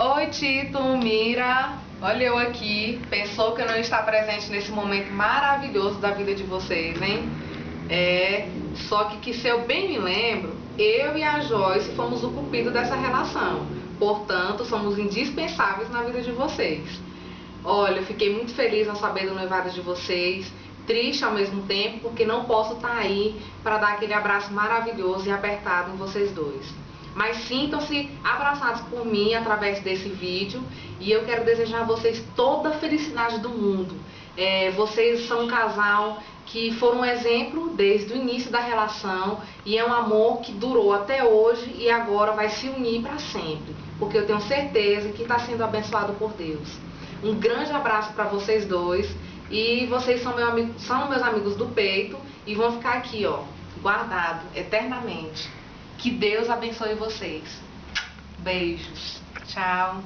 Oi, Tito, Mira. Olha eu aqui. Pensou que eu não está presente nesse momento maravilhoso da vida de vocês, hein? Só que se eu bem me lembro, eu e a Joyce fomos o cupido dessa relação. Portanto, somos indispensáveis na vida de vocês. Olha, eu fiquei muito feliz ao saber do noivado de vocês, triste ao mesmo tempo, porque não posso estar aí para dar aquele abraço maravilhoso e apertado em vocês dois. Mas sintam-se abraçados por mim através desse vídeo e eu quero desejar a vocês toda a felicidade do mundo. Vocês são um casal que foram um exemplo desde o início da relação e é um amor que durou até hoje e agora vai se unir para sempre, porque eu tenho certeza que está sendo abençoado por Deus. Um grande abraço para vocês dois e vocês são meus amigos do peito e vão ficar aqui, ó, guardado eternamente. Que Deus abençoe vocês. Beijos. Tchau.